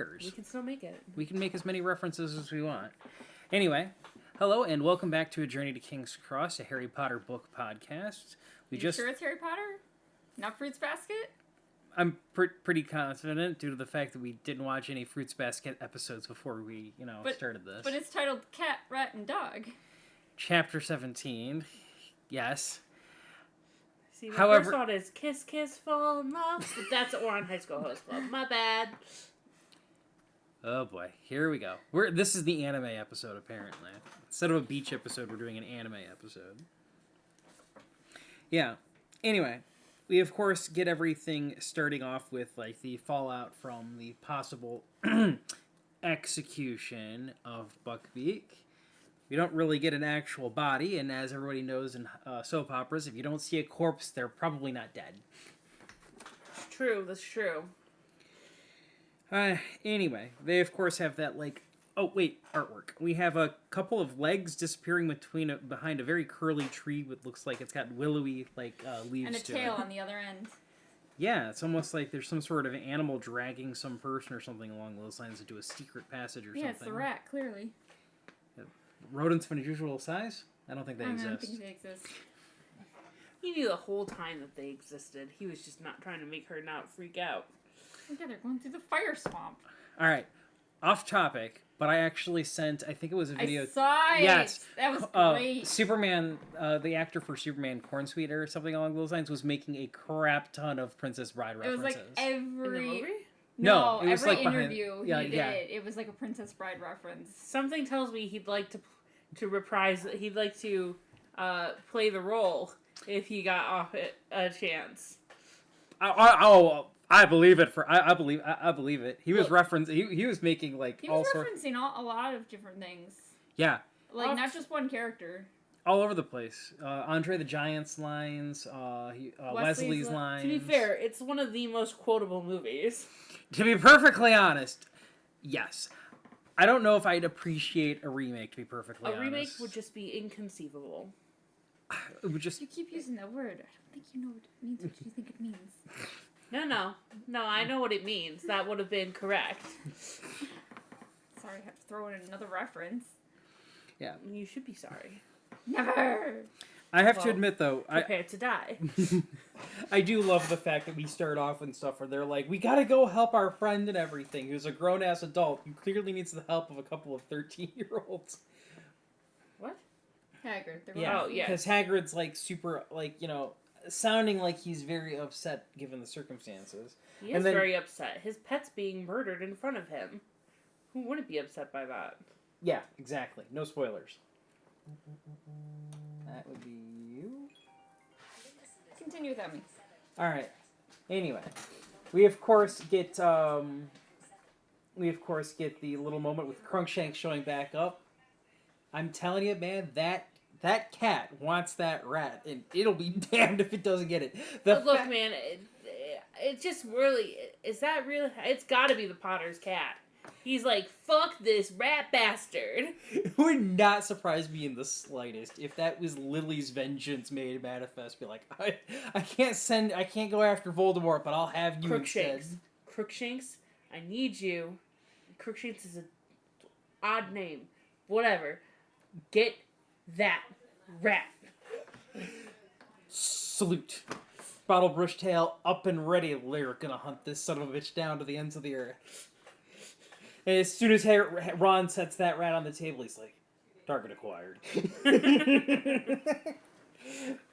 cares? We can still make it. We can make as many references as we want. Anyway, hello and welcome back to A Journey to King's Cross, a Harry Potter book podcast. You sure it's Harry Potter? Not Fruits Basket? I'm pretty confident due to the fact that we didn't watch any Fruits Basket episodes before we, started this. But it's titled Cat, Rat, and Dog. Chapter 17. Yes. See, my first thought is Kiss, Kiss, Fall in Love. But that's Oran High School Host Club. My bad. Oh boy, here we go. This is the anime episode, apparently. Instead of a beach episode, we're doing an anime episode. Yeah. Anyway, we of course get everything starting off with like the fallout from the possible execution of Buckbeak. We don't really get an actual body, and as everybody knows in soap operas, if you don't see a corpse, they're probably not dead. It's true, that's true. Anyway, they of course have that artwork. We have a couple of legs disappearing behind a very curly tree that looks like it's got willowy leaves and a to tail it. on the other end. Yeah, it's almost like there's some sort of animal dragging some person or something along those lines into a secret passage or something. Yeah, it's the rat, clearly. Rodents of unusual size? I don't think they exist. I don't think they exist. He knew the whole time that they existed. He was just not trying to make her not freak out. Yeah, they're going through the fire swamp. Alright, off topic, but I actually sent, I think it was a video. I saw it! Yes. That was great. Superman, the actor for Superman, Cornsweet or something along those lines, was making a crap ton of Princess Bride references. It was like every... In the movie? No, it was every like interview behind... he did, it was like a Princess Bride reference. Something tells me he'd like to reprise, he'd like to play the role if he got off it a chance. I believe it. I believe it. He was referencing. He was making like he was referencing a lot of different things. Yeah, like not just one character. All over the place. Andre the Giant's lines. Wesley's lines. To be fair, it's one of the most quotable movies. To be perfectly honest, yes. I don't know if I'd appreciate a remake. To be perfectly honest, a remake would just be inconceivable. It would just. You keep using that word. I don't think you know what it means. What you think it means? No, I know what it means. That would have been correct. Sorry, I have to throw in another reference. Yeah. You should be sorry. Never! I have to admit, though... Prepare to die. I do love the fact that we start off and stuff where they're like, we gotta go help our friend and everything, who's a grown-ass adult who clearly needs the help of a couple of 13-year-olds. What? Hagrid. Yeah, because Hagrid's, super, sounding like he's very upset given the circumstances. He is very upset. His pet's being murdered in front of him. Who wouldn't be upset by that? Yeah, exactly. No spoilers. That would be you. Continue without me. Alright. Anyway. We of course get the little moment with Crookshanks showing back up. I'm telling you, man, that cat wants that rat, and it'll be damned if it doesn't get it. Look, man, it just really... Is that real? It's gotta be the Potter's cat. He's like, fuck this rat bastard. It would not surprise me in the slightest if that was Lily's vengeance made manifest. Be like, I can't go after Voldemort, but I'll have you instead. Crookshanks, I need you. Crookshanks is an odd name. Whatever. Get that rat. Salute. Bottlebrush tail up and ready. We're gonna hunt this son of a bitch down to the ends of the earth. And as soon as Ron sets that rat on the table, he's like, target acquired.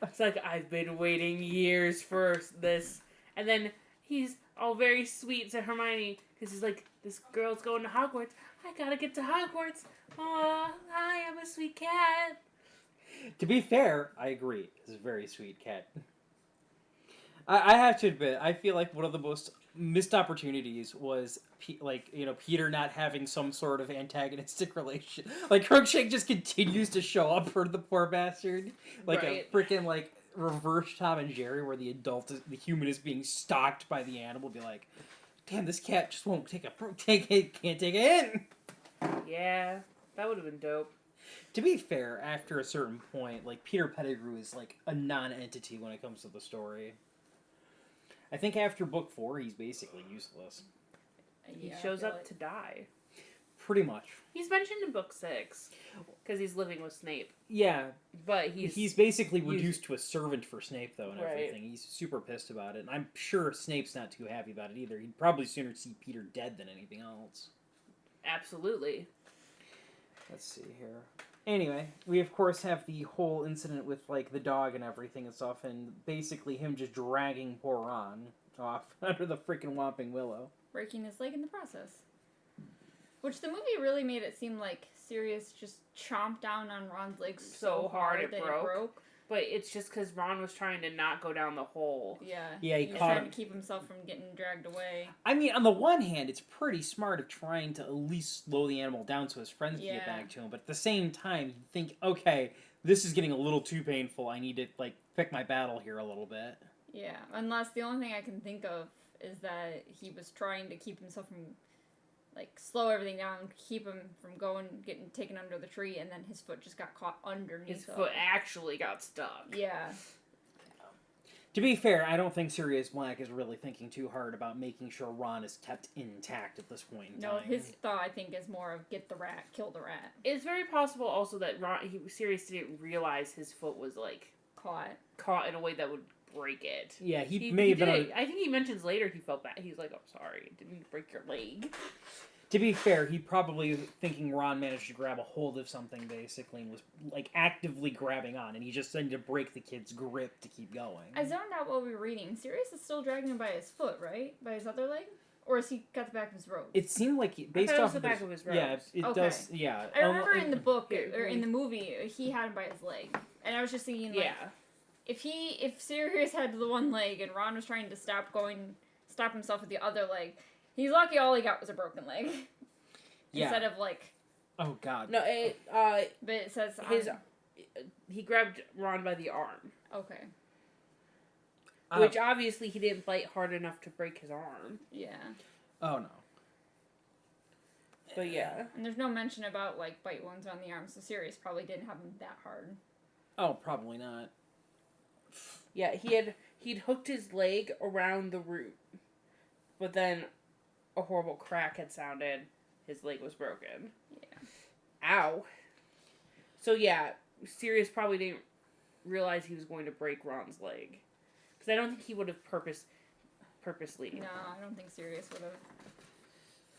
It's like, I've been waiting years for this. And then he's all very sweet to Hermione, because he's like, this girl's going to Hogwarts. I gotta get to Hogwarts. Oh, I am a sweet cat. To be fair, I agree. It's a very sweet cat. I have to admit, I feel like one of the most missed opportunities was Peter not having some sort of antagonistic relation. Like Crookshank just continues to show up for the poor bastard, like a freaking reverse Tom and Jerry, where the human is being stalked by the animal. Be like, damn, this cat just won't can't take it in. Yeah, that would have been dope. To be fair, after a certain point, Peter Pettigrew is a non-entity when it comes to the story. I think after book 4, he's basically useless. He Yeah, I shows feel up like- to die. Pretty much. He's mentioned in book 6 because he's living with Snape, Yeah, but he's basically he's- reduced to a servant for Snape, though, and Right. everything. He's super pissed about it, and I'm sure Snape's not too happy about it either. He'd probably sooner see Peter dead than anything else. absolutely. Let's see here. Anyway, we of course have the whole incident with like the dog and everything and stuff, and basically him just dragging poor Ron off under the freaking Whomping Willow. breaking his leg in the process. Which the movie really made it seem like Sirius just chomped down on Ron's leg so hard it that broke. it broke. But it's just because Ron was trying to not go down the hole. Yeah. Yeah, he was caught trying him. to keep himself from getting dragged away. I mean, on the one hand, it's pretty smart of trying to at least slow the animal down so his friends can get Yeah. back to him. But at the same time, you think, okay, this is getting a little too painful. I need to like pick my battle here a little bit. Yeah, unless the only thing I can think of is that he was trying to keep himself from, like, slow everything down, keep him from getting taken under the tree, and then his foot just got caught underneath. His foot actually got stuck. Yeah. To be fair, I don't think Sirius Black is really thinking too hard about making sure Ron is kept intact at this point in No, time. his thought, I think, is more of get the rat, kill the rat. It's very possible also that Sirius didn't realize his foot was, like, caught in a way that would break it. Yeah, he may have been. I think he mentions later he felt bad. He's like, "I'm sorry, I didn't break your leg." To be fair, he probably thinking Ron managed to grab a hold of something basically and was like actively grabbing on, and he just needed to break the kid's grip to keep going. I zoned out while we were reading. Sirius is still dragging him by his foot, right? By his other leg? Or has he got the back of his robe? It seemed like based thought it was off the of back of his Yeah, robes. it Okay. does. Yeah, I remember in the book, Here, or in the movie, he had him by his leg. And I was just thinking, like, Yeah. if Sirius had the one leg and Ron was trying to stop himself with the other leg, he's lucky all he got was a broken leg. Yeah. Instead of, like, Oh God. No, but it says, he grabbed Ron by the arm, okay, which obviously he didn't bite hard enough to break his arm. yeah. Oh no. But yeah. And there's no mention about, like, bite wounds on the arm, so Sirius probably didn't have him that hard. Oh, probably not. Yeah, he'd hooked his leg around the root, but then a horrible crack had sounded. His leg was broken. Yeah. Ow. So yeah, Sirius probably didn't realize he was going to break Ron's leg, because I don't think he would have purposely. No, I don't think Sirius would have.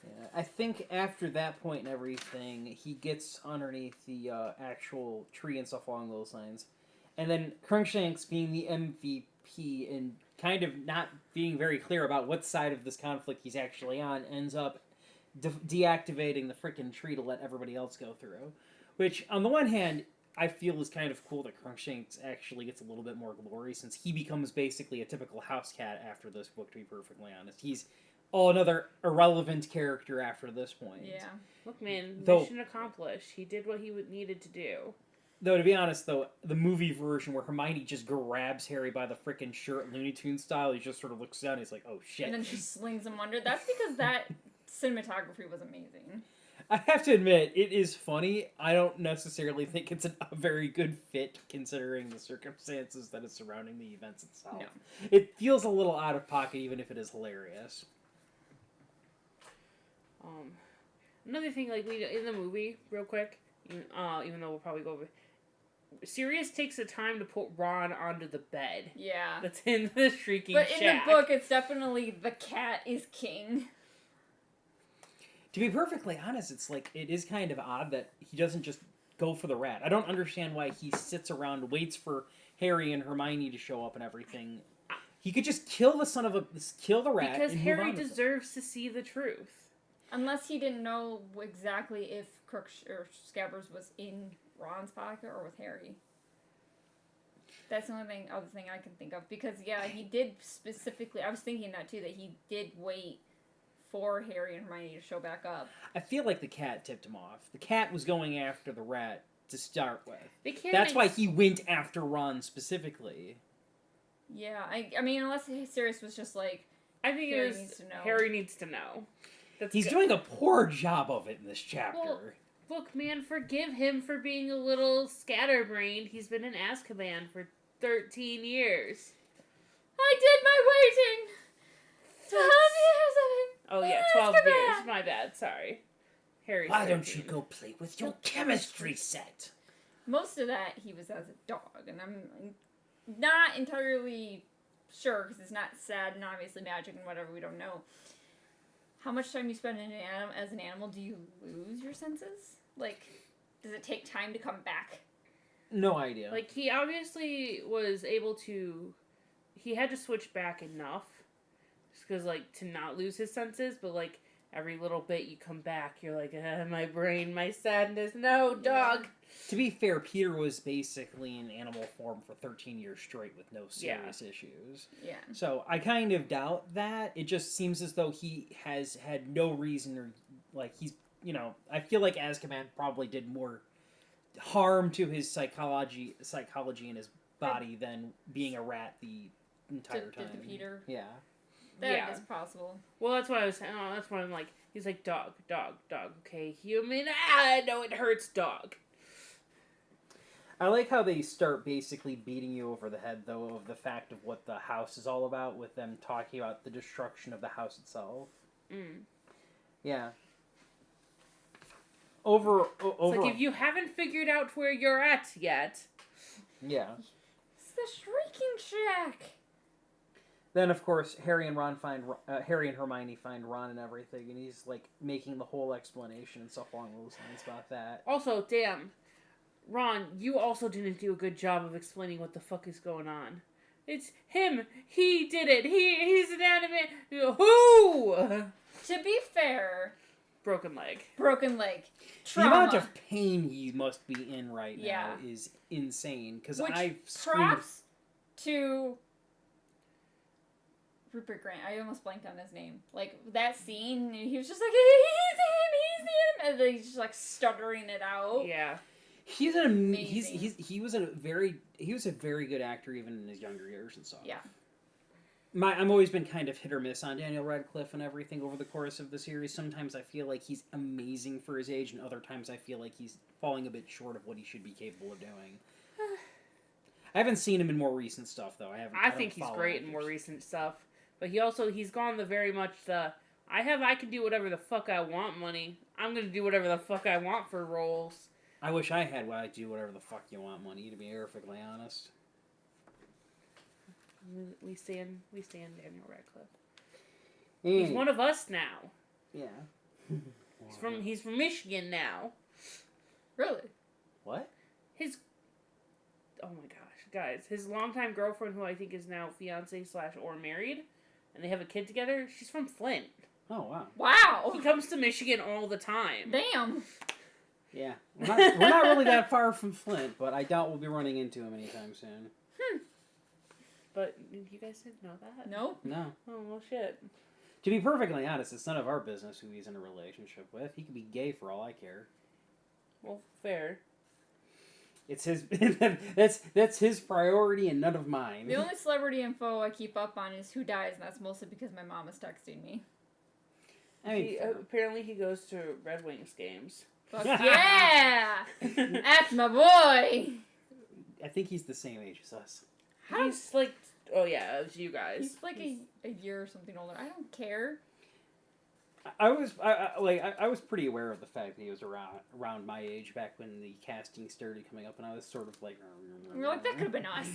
Yeah, I think after that point and everything, he gets underneath the actual tree and stuff along those lines. And then Crunkshanks, being the MVP and kind of not being very clear about what side of this conflict he's actually on, ends up deactivating the frickin' tree to let everybody else go through. Which, on the one hand, I feel is kind of cool that Crunkshanks actually gets a little bit more glory, since he becomes basically a typical house cat after this book, to be perfectly honest. He's another irrelevant character after this point. Yeah. Look, man, Though- mission accomplished. He did what he needed to do. Though, to be honest, though, the movie version where Hermione just grabs Harry by the frickin' shirt, Looney Tunes style, he just sort of looks down and he's like, oh shit. And then she slings him under. That's because that cinematography was amazing. I have to admit, it is funny. I don't necessarily think it's a very good fit considering the circumstances that is surrounding the events itself. No. It feels a little out of pocket, even if it is hilarious. Another thing, like in the movie, real quick, even though we'll probably go over, Sirius takes the time to put Ron onto the bed Yeah. that's in the shrieking But shack. in the book, it's definitely the cat is king. To be perfectly honest, it's like, it is kind of odd that he doesn't just go for the rat. I don't understand why he sits around, waits for Harry and Hermione to show up and everything. He could just kill the rat. Because and move Harry on with it. deserves to see the truth. Unless he didn't know exactly if Scabbers was in Ron's pocket or with Harry. That's the only other thing I can think of. Because, yeah, he did specifically... I was thinking that, too, that he did wait for Harry and Hermione to show back up. I feel like the cat tipped him off. The cat was going after the rat to start with. They can't That's why he went after Ron specifically. Yeah, I mean, unless Sirius was just like... I think Harry it was needs to know. Harry needs to know. That's He's good. doing a poor job of it in this chapter. Well, look, man, forgive him for being a little scatterbrained. He's been in Azkaban for 13 years. I did my waiting! 12 years of it! Oh yeah, 12 years. My bad. Sorry. Harry's Why don't 13. you go play with your chemistry set? Most of that he was as a dog, and I'm not entirely sure because it's not said, and obviously magic and whatever, we don't know. How much time you spend as an animal, do you lose your senses? Like, does it take time to come back? No idea. Like, he obviously was able to... He had to switch back enough. Just because, like, to not lose his senses. But, like, every little bit you come back, you're like, my brain, my sadness. No, dog! To be fair, Peter was basically in animal form for 13 years straight with no serious issues. Yeah. So I kind of doubt that. It just seems as though he has had no reason or, like, he's, you know, I feel like Azkaban probably did more harm to his psychology in his body than being a rat the entire time. Did the Peter? Yeah. That is possible. Well, that's what I was saying. Oh, that's what I'm like. He's like, dog. Okay, human. No, it hurts, dog. I like how they start basically beating you over the head, though, of the fact of what the house is all about, with them talking about the destruction of the house itself. Yeah. Over. It's like, if you haven't figured out where you're at yet. Yeah. It's the Shrieking Shack! Then, of course, Harry and Hermione find Ron and everything, and he's, like, making the whole explanation and stuff along those lines about that. Also, damn, Ron, you also didn't do a good job of explaining what the fuck is going on. It's him. He did it. He's an anime. Who? To be fair... Broken leg. Trauma. The amount of pain he must be in right now is insane, because I've screamed... Props to... Rupert Grant. I almost blanked on his name. Like, that scene, he was just like, he's him, and then he's just, like, stuttering it out. Yeah. He's an amazing. He was a very good actor even in his younger years and stuff. Yeah. I've always been kind of hit or miss on Daniel Radcliffe and everything over the course of the series. Sometimes I feel like he's amazing for his age, and other times I feel like he's falling a bit short of what he should be capable of doing. I haven't seen him in more recent stuff, though. I think he's great in more recent stuff. But he's gone the very much the, I can do whatever the fuck I want money. I'm going to do whatever the fuck I want for roles. I wish I had I do whatever the fuck you want money, to be perfectly honest. We stand Daniel Radcliffe. Yeah. He's one of us now. Yeah. He's from Michigan now. Really? What? Oh my gosh, guys. His longtime girlfriend, who I think is now fiance / or married, and they have a kid together, she's from Flint. Oh, wow. Wow! He comes to Michigan all the time. Damn! Yeah. We're not really that far from Flint, but I doubt we'll be running into him anytime soon. But you guys didn't know that? Nope. No. Oh, well, shit. To be perfectly honest, it's none of our business who he's in a relationship with. He could be gay for all I care. Well, fair. It's his. that's his priority and none of mine. The only celebrity info I keep up on is who dies, and that's mostly because my mom is texting me. I mean, apparently he goes to Red Wings games. Fuck yeah! That's my boy! I think he's the same age as us. He's like, oh yeah, it was you guys. He's like a year or something older. I don't care. I was pretty aware of the fact that he was around my age back when the casting started coming up, and I was sort of like, you're like, that could have been us.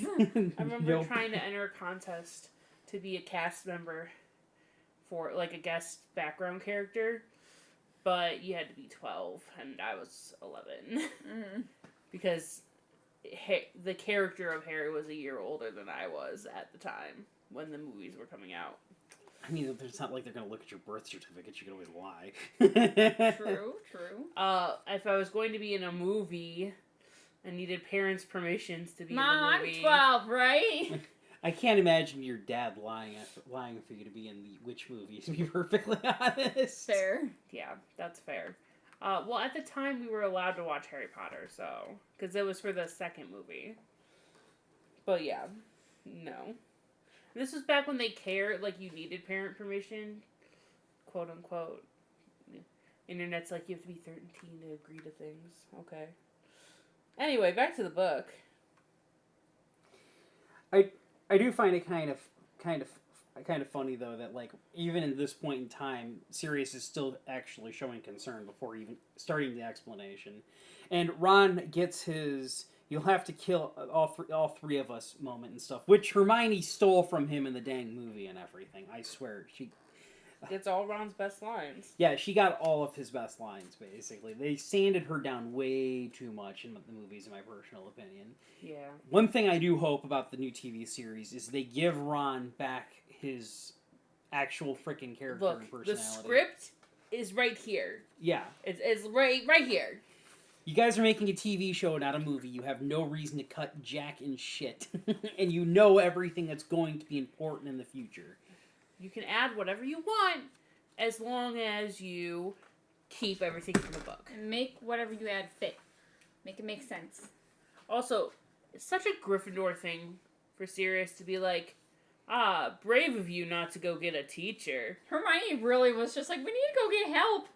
I remember trying to enter a contest to be a cast member for like a guest background character, but you had to be 12, and I was 11 because the character of Harry was a year older than I was at the time when the movies were coming out. I mean, it's not like they're going to look at your birth certificate. You can always lie. True. If I was going to be in a movie, I needed parents' permissions to be in the movie. Mom, I'm 12, right? I can't imagine your dad lying for you to be in which movie, to be perfectly honest. Fair. Yeah, that's fair. Well, at the time, we were allowed to watch Harry Potter, so... Because it was for the second movie. But yeah, no. This was back when they cared, like, you needed parent permission, quote unquote. Internet's like, you have to be 13 to agree to things. Okay. Anyway, back to the book. I do find it kind of kind of funny though that like even in this point in time, Sirius is still actually showing concern before even starting the explanation, and Ron gets his "you'll have to kill all three of us" moment and stuff, which Hermione stole from him in the dang movie and everything. I swear she. It's all Ron's best lines. Yeah, she got all of his best lines, basically. They sanded her down way too much in the movies, in my personal opinion. Yeah. One thing I do hope about the new TV series is they give Ron back his actual freaking character Look, and personality. the script is right here. Yeah. It's right here. You guys are making a TV show, not a movie. You have no reason to cut jack and shit. And you know everything that's going to be important in the future. You can add whatever you want as long as you keep everything from the book. And make whatever you add fit. Make it make sense. Also, it's such a Gryffindor thing for Sirius to be like, brave of you not to go get a teacher. Hermione really was just like, we need to go get help.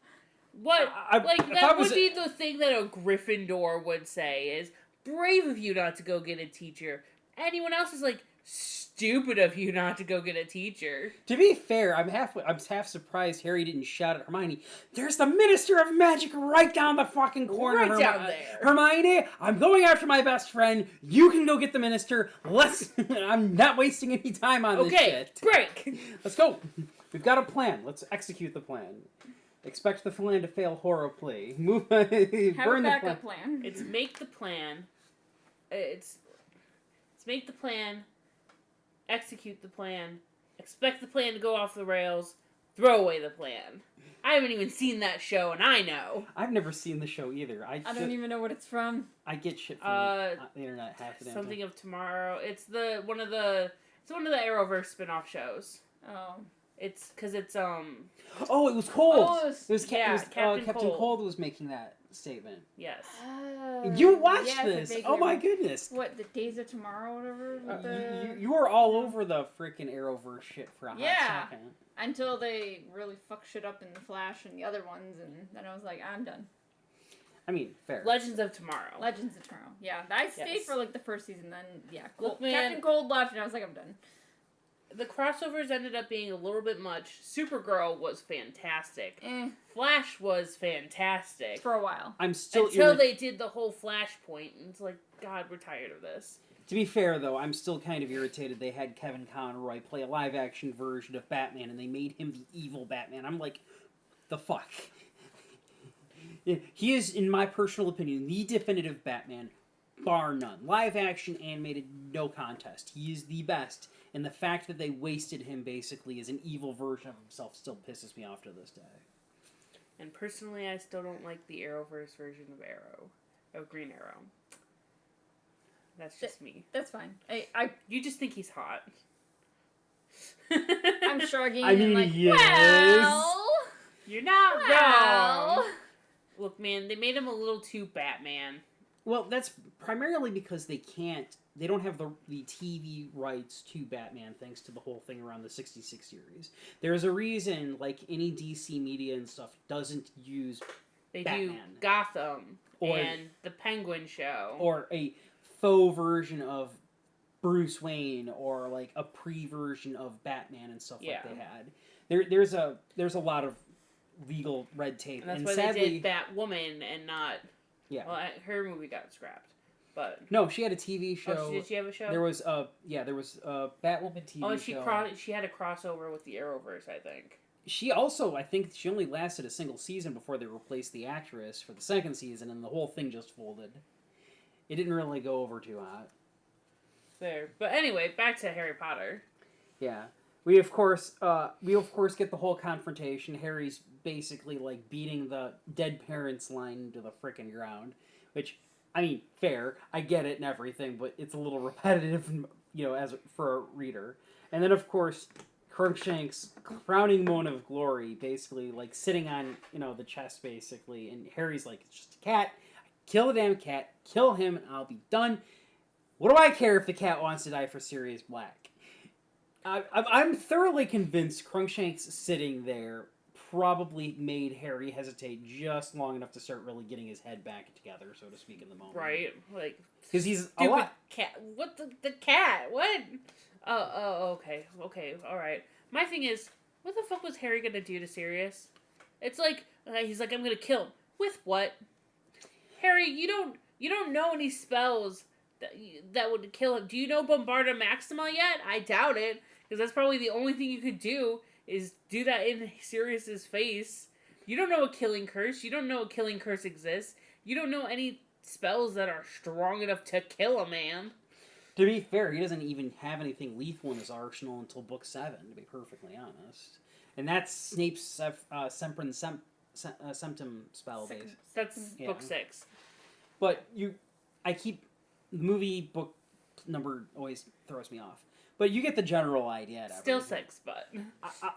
What? If That would be the thing that a Gryffindor would say is, brave of you not to go get a teacher. Anyone else is like, stupid of you not to go get a teacher. To be fair, I'm half surprised Harry didn't shout at Hermione, "There's the Minister of Magic right down the fucking corner, Right down there. Hermione, I'm going after my best friend. You can go get the Minister. I'm not wasting any time on this shit. Break! Let's go. We've got a plan. Let's execute the plan. Expect the plan to fail horribly. Move. Have burn a the backup plan. It's make the plan. It's make the plan. Execute the plan. Expect the plan to go off the rails. Throw away the plan. I haven't even seen that show, and I know. I've never seen the show either. I don't even know what it's from. I get shit from the internet half the damn Something time. of Tomorrow. It's one of the Arrowverse spin-off shows. Oh. It's because it's Oh, it was Cold. Oh, it was Captain Captain Cold. Cold was making that statement. yes. You watched yes, this? a Oh my big- goodness! What, the Days of Tomorrow, whatever? With the... You were all over the freaking Arrowverse shit for a hot Yeah. second. Until they really fuck shit up in the Flash and the other ones, and then I was like, I'm done. I mean, fair. Legends of Tomorrow. Legends of Tomorrow. Yeah, I stayed Yes. for like the first season, then yeah, Look, Cold. man. Captain Cold left, and I was like, I'm done. The crossovers ended up being a little bit much. Supergirl was fantastic. Flash was fantastic. For a while. I'm still Until they did the whole Flashpoint, and it's like, God, we're tired of this. To be fair, though, I'm still kind of irritated they had Kevin Conroy play a live-action version of Batman, and they made him the evil Batman. I'm like, the fuck? He is, in my personal opinion, the definitive Batman, bar none. Live-action, animated, no contest. He is the best, and the fact that they wasted him, basically, as an evil version of himself still pisses me off to this day. And personally, I still don't like the Arrowverse version of Green Arrow. That's just me. That's fine. You just think he's hot. I'm shrugging I mean, and like, yes. well... You're not Well... wrong. Look, man, they made him a little too Batman. Well, that's primarily because they don't have the TV rights to Batman thanks to the whole thing around the 66 series. There's a reason, like, any DC media and stuff doesn't use They Batman. do Gotham Or- and the Penguin show. or a faux version of Bruce Wayne or, like, a pre-version of Batman and stuff Yeah. like they had. There's a lot of legal red tape. and that's and why sadly, they did Batwoman and not... Yeah. Well, her movie got scrapped. But... No, she had a TV show. Oh, did she have a show? There was a Batwoman TV show. She had a crossover with the Arrowverse, I think. She also, I think, she only lasted a single season before they replaced the actress for the second season, and the whole thing just folded. It didn't really go over too hot. There. But anyway, back to Harry Potter. Yeah. We of course get the whole confrontation. Harry's basically like beating the dead parents line into the frickin' ground, which, I mean, fair. I get it and everything, but it's a little repetitive, for a reader. And then of course, Crookshank's crowning moment of glory, basically like sitting on the chest, basically, and Harry's like, it's just a cat. Kill the damn cat. Kill him, and I'll be done. What do I care if the cat wants to die for Sirius Black? I'm thoroughly convinced Crookshank's sitting there probably made Harry hesitate just long enough to start really getting his head back together, so to speak, in the moment. Right? Like, Because he's a stupid lot. cat. What the cat? What? Okay, all right. My thing is, what the fuck was Harry gonna do to Sirius? It's like he's like, I'm gonna kill him. With what? Harry, you don't know any spells that would kill him. Do you know Bombarda Maxima yet? I doubt it, because that's probably the only thing you could do is do that in Sirius's face. You don't know a killing curse. You don't know a killing curse exists. You don't know any spells that are strong enough to kill a man. To be fair, he doesn't even have anything lethal in his arsenal until book 7, to be perfectly honest. And that's Snape's Semprum Symptom spell base. That's book 6. But the movie book number always throws me off. But you get the general idea. Still 6, but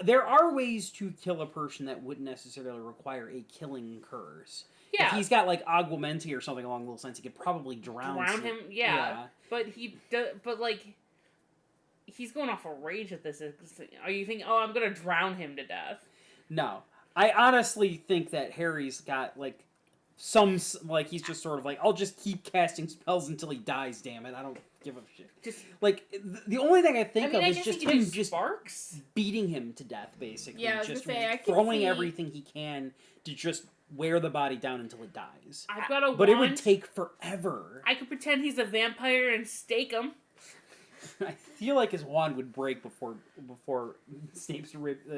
there are ways to kill a person that wouldn't necessarily require a killing curse. yeah, If he's got like Aguamenti or something along those lines, he could probably drown him. Yeah, but he does. But like, he's going off a rage at this. Are you thinking, oh, I'm gonna drown him to death? No, I honestly think that Harry's got like he's just sort of like, I'll just keep casting spells until he dies. Damn it, I don't give a shit. Just like the only thing I think of I is guess just he can him do just sparks, beating him to death, basically. Yeah, I was just gonna say, I can throwing see- everything he can to just wear the body down until it dies. I've got a But wand. it would take forever. I could pretend he's a vampire and stake him. I feel like his wand would break before Snape's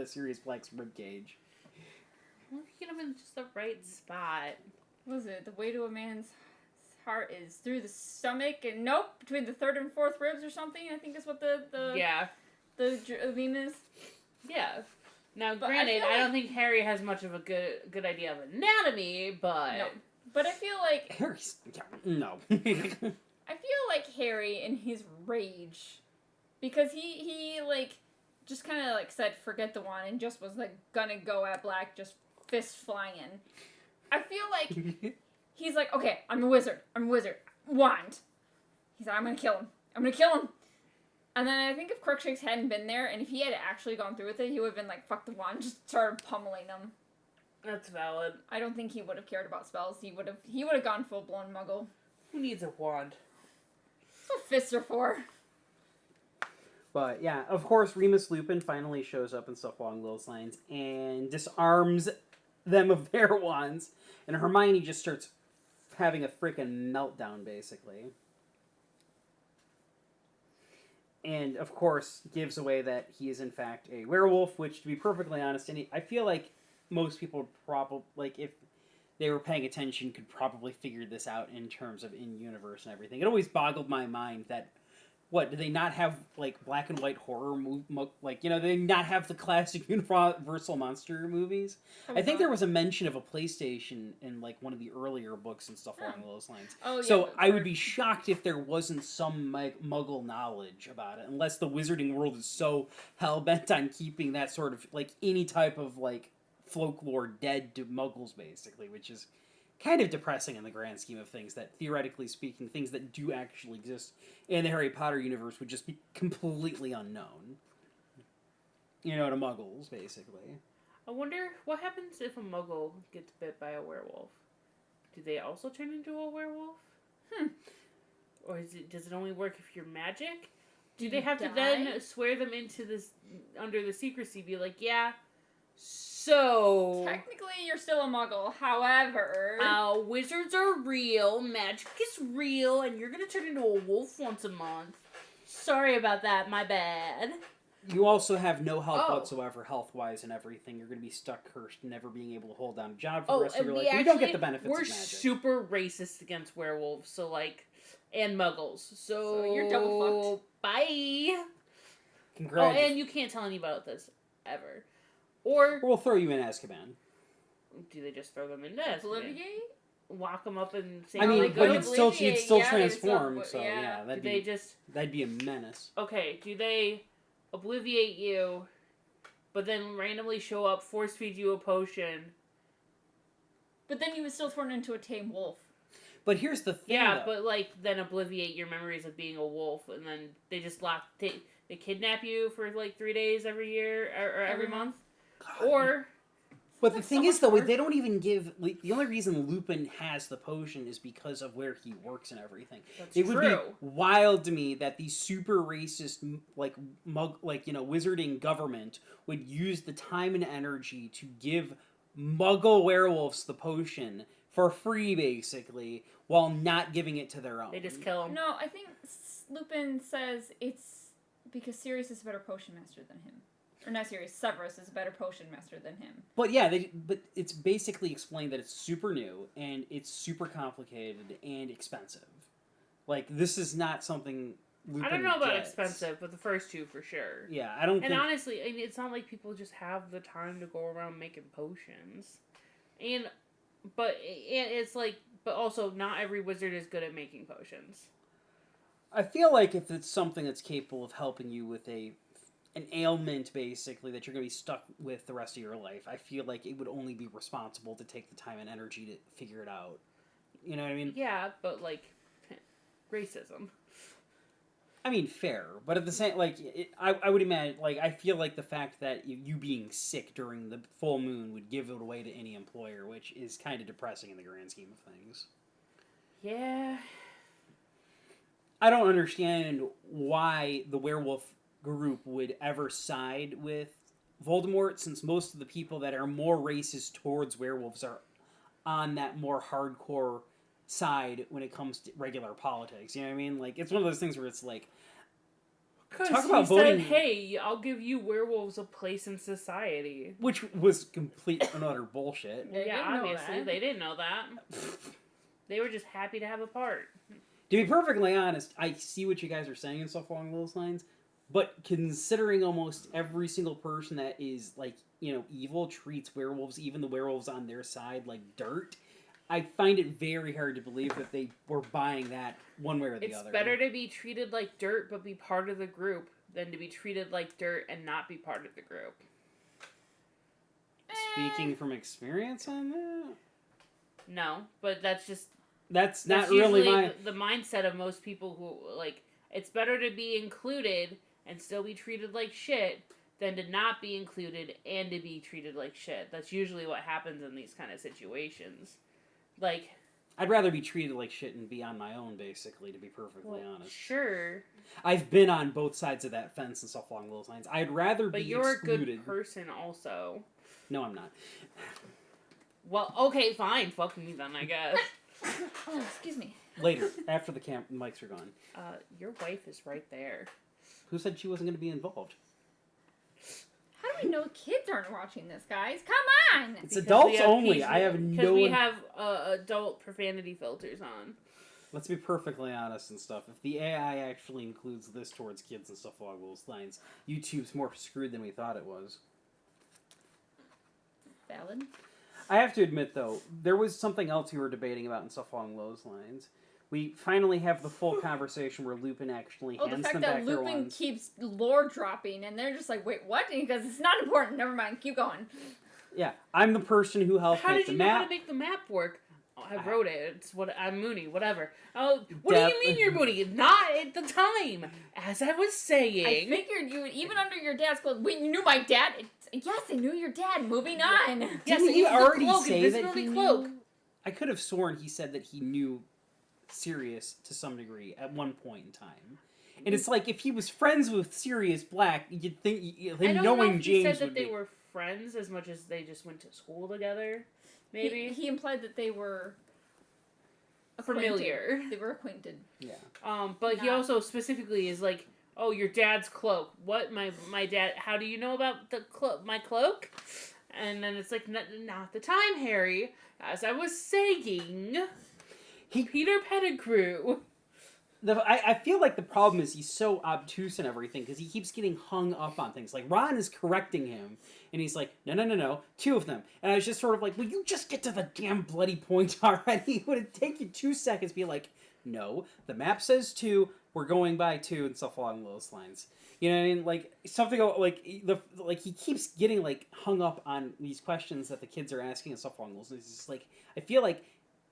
Sirius Black's rib cage. Well, get him in just the right spot. What was it? The way to a man's heart is through the stomach, and nope, between the 3rd and 4th ribs or something. I think is what the meme is. Yeah. Now, But granted, I feel I don't think Harry has much of a good idea of anatomy, but No, but I feel like Harry's no. I feel like Harry in his rage, because he like just kind of like said forget the wand and just was like gonna go at Black, just fists flying. I feel like he's like, okay, I'm a wizard, wand. He's like, I'm gonna kill him. And then I think if Crookshanks hadn't been there, and if he had actually gone through with it, he would have been like, fuck the wand, just started pummeling him. that's valid. I don't think he would have cared about spells. He would have gone full blown Muggle. Who needs a wand? That's what fists are for. But yeah, of course, Remus Lupin finally shows up and stuff along those lines and disarms them of their wands, and Hermione just starts having a freaking meltdown, basically. And, of course, gives away that he is, in fact, a werewolf, which, to be perfectly honest, I feel like most people would probably, like, if they were paying attention, could probably figure this out in terms of in-universe and everything. It always boggled my mind that, do they not have, like, black and white horror, do they not have the classic Universal Monster movies? I think there was a mention of a PlayStation in, like, one of the earlier books and stuff along those lines. Oh, yeah, so I would be shocked if there wasn't some Muggle knowledge about it, unless the wizarding world is so hell-bent on keeping that sort of, like, any type of, like, folklore dead to Muggles, basically, which is kind of depressing in the grand scheme of things, that theoretically speaking, things that do actually exist in the Harry Potter universe would just be completely unknown. To Muggles, basically. I wonder what happens if a Muggle gets bit by a werewolf. Do they also turn into a werewolf? Or does it only work if you're magic? Do they have to then swear them into this under the secrecy? Be like, yeah. So Technically, you're still a Muggle. However, wizards are real, magic is real, and you're gonna turn into a wolf once a month. Sorry about that, my bad. You also have no help whatsoever, health-wise and everything. You're going to be stuck cursed, never being able to hold down a job for the rest of your life. You don't get the benefits of magic. We're super racist against werewolves, and Muggles. So you're double fucked. Bye. Congrats. And you can't tell anybody about this ever. Or we'll throw you in Azkaban. Do they just throw them in Azkaban? Obliviate? Lock them up and say, but you'd still transform, yeah. that'd be a menace. Okay, do they obliviate you, but then randomly show up, force feed you a potion? But then you would still turn into a tame wolf. But here's the thing, yeah, but then obliviate your memories of being a wolf, and then they just they kidnap you for 3 days every year, or every month. God. Or But the That's thing so is, much though, work. they don't even give. Like, the only reason Lupin has the potion is because of where he works and everything. That's It would true. be wild to me that the super racist, wizarding government would use the time and energy to give Muggle werewolves the potion for free, basically, while not giving it to their own. They just kill him. No, I think Lupin says it's because Sirius is a better potion master than him. Or not Sirius, Severus is a better potion master than him. But yeah, but it's basically explained that it's super new and it's super complicated and expensive. Like, this is not something Lupin I don't know about gets. expensive, but the first two for sure. Yeah, I don't And think... honestly, I mean, it's not like people just have the time to go around making potions. But also not every wizard is good at making potions. I feel like if it's something that's capable of helping you with an ailment, basically, that you're going to be stuck with the rest of your life, I feel like it would only be responsible to take the time and energy to figure it out. You know what I mean? Yeah, but racism. I mean, fair, but at the same, I would imagine, I feel like the fact that you being sick during the full moon would give it away to any employer, which is kind of depressing in the grand scheme of things. Yeah. I don't understand why the werewolf group would ever side with Voldemort, since most of the people that are more racist towards werewolves are on that more hardcore side when it comes to regular politics. You know what I mean? It's one of those things where it's like, Because he said, hey, I'll give you werewolves a place in society. Which was complete and utter bullshit. Yeah, obviously. They didn't know that. They were just happy to have a part. To be perfectly honest, I see what you guys are saying and stuff along those lines, but considering almost every single person that is, evil treats werewolves, even the werewolves on their side, like dirt, I find it very hard to believe that they were buying that one way or the other. It's better to be treated like dirt but be part of the group than to be treated like dirt and not be part of the group. Speaking from experience on that? No, but that's not really the mindset of most people who, it's better to be included and still be treated like shit than to not be included and to be treated like shit. That's usually what happens in these kind of situations. I'd rather be treated like shit and be on my own, basically, to be perfectly honest. Sure. I've been on both sides of that fence and stuff along those lines. I'd rather be excluded. But you're a good person also. No, I'm not. Well, okay, fine. Fuck me then, I guess. Oh, excuse me. Later, after the mics are gone. Your wife is right there. Who said she wasn't going to be involved? How do we know kids aren't watching this, guys? Come on! It's adults only. I have no... Because we have adult profanity filters on. Let's be perfectly honest and stuff. If the AI actually includes this towards kids and stuff along those lines, YouTube's more screwed than we thought it was. Valid. I have to admit, though, there was something else we were debating about and stuff along those lines. We finally have the full conversation where Lupin actually hands them back their wands. The fact that Lupin keeps lore dropping, and they're just like, wait, what? Because it's not important. Never mind. Keep going. Yeah, I'm the person who helped make the map. How did you know how to make the map work? Oh, I wrote it. It's what I'm Mooney. Whatever. Oh, what do you mean you're Mooney? Not at the time. As I was saying. I figured you would, even under your dad's clothes. Wait, you knew my dad? Yes, I knew your dad. Moving on. Yes, Didn't he already say that he cloak. knew? I could have sworn he said that he knew Sirius to some degree at one point in time. And it's like, if he was friends with Sirius Black, you'd think him knowing James he said that would they were friends as much as they just went to school together. Maybe he implied that they were familiar. They were acquainted. Yeah. But he also specifically is like, oh, your dad's cloak. What? My dad? How do you know about my cloak? And then it's like, not the time, Harry. As I was saying, Peter Pettigrew. I feel like the problem is he's so obtuse and everything because he keeps getting hung up on things. Like, Ron is correcting him, and he's like, no, 2 of them. And I was just sort of like, will you just get to the damn bloody point already? Would it take you 2 seconds to be like, no, the map says 2, we're going by 2, and stuff along those lines. You know what I mean? Like, something like he keeps getting, like, hung up on these questions that the kids are asking and stuff along those lines. It's just like, I feel like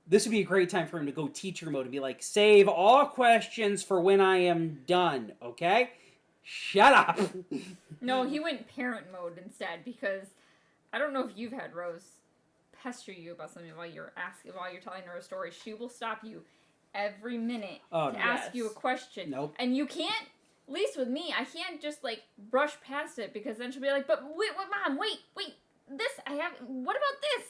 this would be a great time for him to go teacher mode and be like, save all questions for when I am done, okay? Shut up! No, he went parent mode instead because I don't know if you've had Rose pester you about something while you're telling her a story. She will stop you every minute to ask you a question. Nope. And you can't, at least with me, I can't just like brush past it because then she'll be like, but wait, Mom, wait, what about this?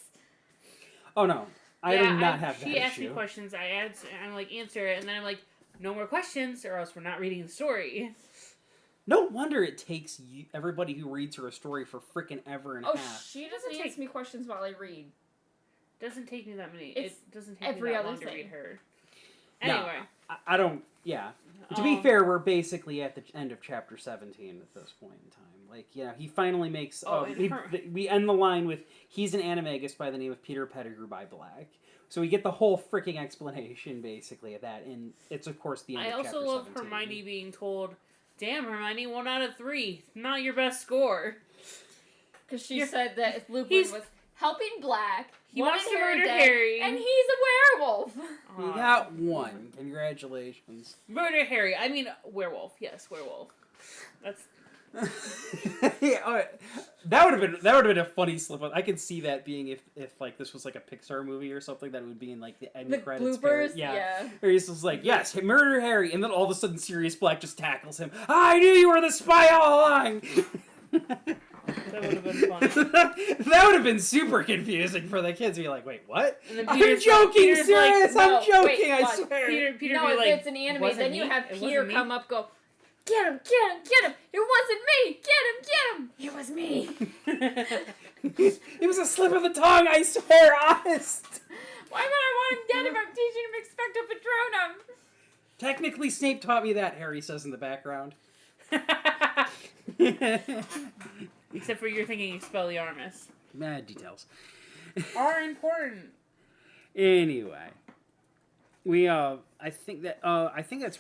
Oh no. I do not have that She asks me issue. questions, I'm like, answer it, and then I'm like, no more questions, or else we're not reading the story. No wonder it takes everybody who reads her a story for frickin' ever and a half. She doesn't ask me questions while I read. Doesn't take me that many. It's it doesn't take every me that other long to thing. read her. No, Anyway. I don't. Yeah. To be fair, we're basically at the end of chapter 17 at this point in time. Like, yeah, he finally makes. We end the line with he's an animagus by the name of Peter Pettigrew by Black. So we get the whole freaking explanation basically of that, and it's of course the end. I of chapter also love 17. Hermione being told, "Damn, Hermione, 1 out of 3, not your best score." Because she said that if Lupin was helping Black, he wants to murder dead, Harry, and he's a werewolf. We got one. Congratulations. Murder Harry. I mean, werewolf. Yes, werewolf. That's. Yeah, all right. That would have been a funny slip up. I could see that being if like this was like a Pixar movie or something that would be in like the end The credits. bloopers, Yeah. Where he's just like, yes, murder Harry, and then all of a sudden Sirius Black just tackles him. I knew you were the spy all along. That would have been funny. That would have been super confusing for the kids to be like, wait, what? And then I'm Peter's joking, Peter's Sirius, like, no, I'm joking, wait, I what? swear. Peter No, be if like, it's an anime, "Wasn't then me. you have It Peter wasn't me." come up, go, get him! It wasn't me! Get him! It was me! It was a slip of the tongue, I swear, honest. Why would I want him dead if I'm teaching him Expecto Patronum? Technically, Snape taught me that, Harry says in the background. Except for you're thinking Expelliarmus. Mad details. Are important. Anyway, I think that's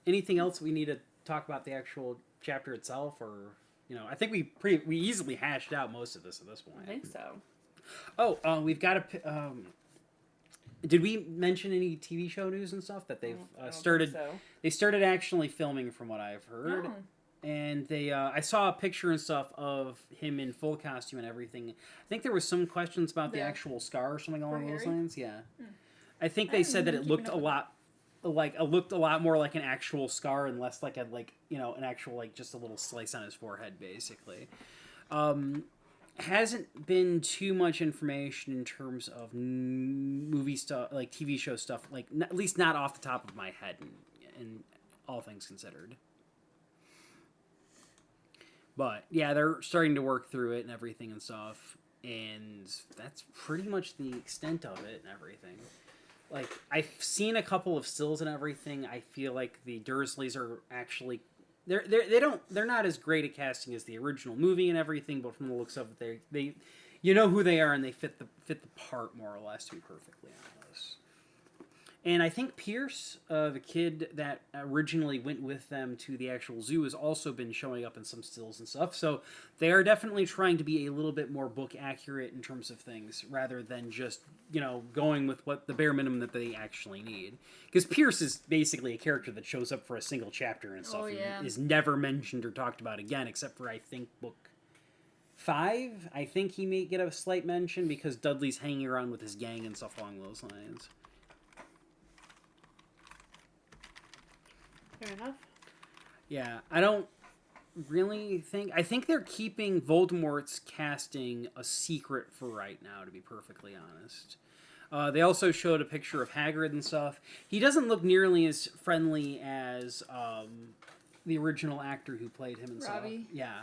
anything else we need to talk about the actual chapter itself, or I think we easily hashed out most of this at this point. I think so. Oh, we've got a. Did we mention any TV show news and stuff that they've started? So. They started actually filming, from what I've heard. Oh. And they, I saw a picture and stuff of him in full costume and everything. I think there was some questions about the actual scar or something along those lines. Yeah, I think they said that it looked a lot more like an actual scar and less like an actual just a little slice on his forehead, basically. Hasn't been too much information in terms of movie stuff, like TV show stuff, at least not off the top of my head, and all things considered. But yeah, they're starting to work through it and everything and stuff, and that's pretty much the extent of it and everything. Like, I've seen a couple of stills and everything. I feel like the Dursleys are actually they're not as great at casting as the original movie and everything, but from the looks of it, they you know who they are and they fit the part more or less, to be perfectly honest. And I think Pierce, the kid that originally went with them to the actual zoo, has also been showing up in some stills and stuff. So they are definitely trying to be a little bit more book accurate in terms of things, rather than just, going with what the bare minimum that they actually need. Because Pierce is basically a character that shows up for a single chapter and stuff, and is never mentioned or talked about again, except for, I think, book 5. I think he may get a slight mention because Dudley's hanging around with his gang and stuff along those lines. Fair enough. Yeah, I don't really think... I think they're keeping Voldemort's casting a secret for right now, to be perfectly honest. They also showed a picture of Hagrid and stuff. He doesn't look nearly as friendly as the original actor who played him and Robbie? stuff.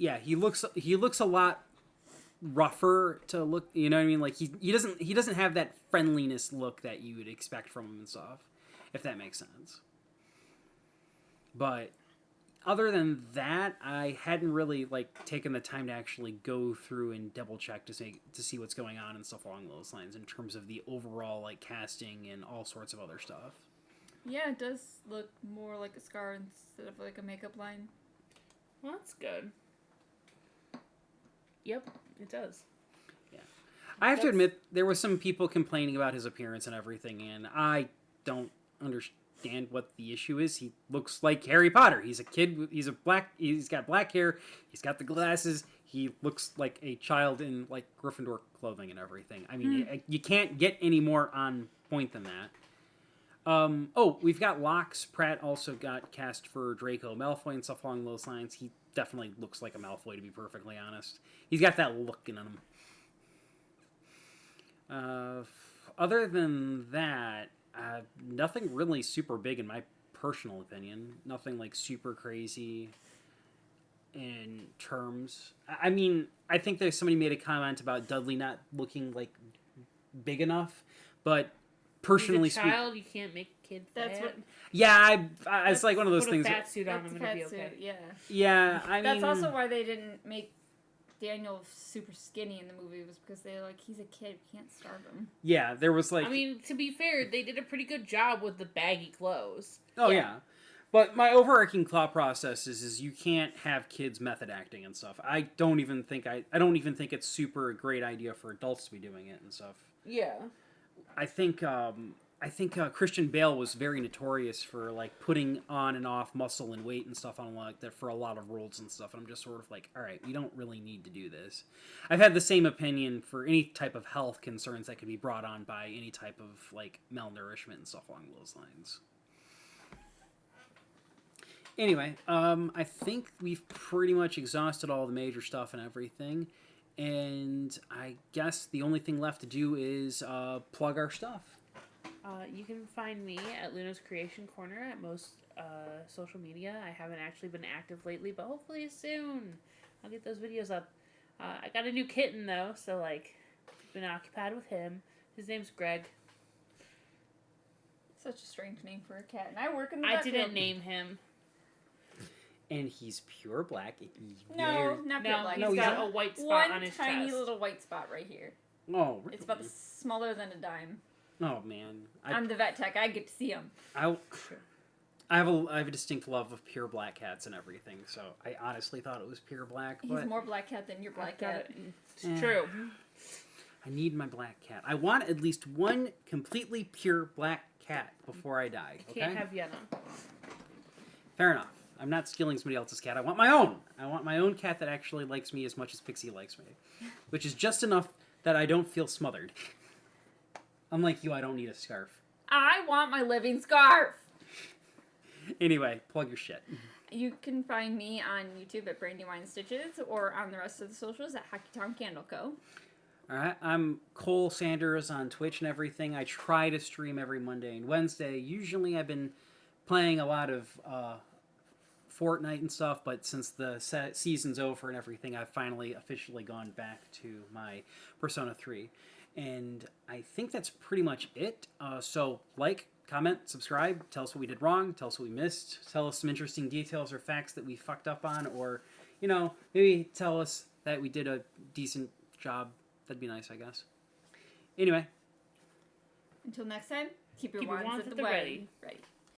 Yeah. He looks a lot rougher to look, you know what I mean? Like he doesn't have that friendliness look that you would expect from him and stuff, if that makes sense. But other than that, I hadn't really taken the time to actually go through and double check to see what's going on and stuff along those lines in terms of the overall casting and all sorts of other stuff. Yeah, it does look more like a scar instead of a makeup line. Well, that's good. Yep, it does. Yeah. I have to admit, there was some people complaining about his appearance and everything, and I don't understand what the issue is. He looks like Harry Potter. He's a kid. He's got black hair. He's got the glasses. He looks like a child in like Gryffindor clothing and everything. I mean, you can't get any more on point than that. We've got Locks. Pratt also got cast for Draco Malfoy and stuff along those lines. He definitely looks like a Malfoy, to be perfectly honest. He's got that look in him. Other than that, nothing really super big in my personal opinion. Nothing like super crazy in terms. I mean, I think there's somebody made a comment about Dudley not looking like big enough, but personally He's a child, you can't make kids That's fat. what. yeah, it's like one of those Put things. a fat suit on That's him a and it'll be fat okay. suit, yeah. Yeah, I mean, That's also why they didn't make Daniel super skinny in the movie, was because they're like, he's a kid, we can't starve him. yeah, there was like, I mean, to be fair, they did a pretty good job with the baggy clothes. oh yeah. yeah. But my overarching thought process is you can't have kids method acting and stuff. I don't even think it's super a great idea for adults to be doing it and stuff. Yeah. I think Christian Bale was very notorious for like putting on and off muscle and weight and stuff on like that for a lot of roles and stuff. And I'm just sort of like, all right, we don't really need to do this. I've had the same opinion for any type of health concerns that could be brought on by any type of like malnourishment and stuff along those lines. Anyway, I think we've pretty much exhausted all the major stuff and everything. And I guess the only thing left to do is plug our stuff. You can find me at Luna's Creation Corner at most social media. I haven't actually been active lately, but hopefully soon I'll get those videos up. I got a new kitten though, so like, been occupied with him. His name's Greg. Such a strange name for a cat. And I work in the I vet didn't field. name him. And he's pure black. No, not pure No, black. he's No, he's got not. a white spot One on his tiny chest. little white spot right here. Oh, really? It's about smaller than a dime. Oh man, I'm the vet tech. I get to see them. I have a distinct love of pure black cats and everything. So I honestly thought it was pure black, He's but more black cat than your black cat. It's Eh. true. I need my black cat. I want at least one completely pure black cat before I die. Okay, Can't have Yenna. fair enough. I'm not stealing somebody else's cat. I want my own. I want my own cat that actually likes me as much as Pixie likes me, which is just enough that I don't feel smothered. Unlike you, I don't need a scarf. I want my living scarf. Anyway, plug your shit. You can find me on YouTube at Brandywine Stitches or on the rest of the socials at Hockeytown Candle Co. Alright, I'm Cole Sanders on Twitch and everything. I try to stream every Monday and Wednesday. Usually I've been playing a lot of Fortnite and stuff, but since the season's over and everything, I've finally officially gone back to my Persona 3. And I think that's pretty much it. So, like, comment, subscribe, tell us what we did wrong, tell us what we missed, tell us some interesting details or facts that we fucked up on, or, you know, maybe tell us that we did a decent job. That'd be nice, I guess. Anyway. Until next time, keep your Keep your wands wands at at the the ready.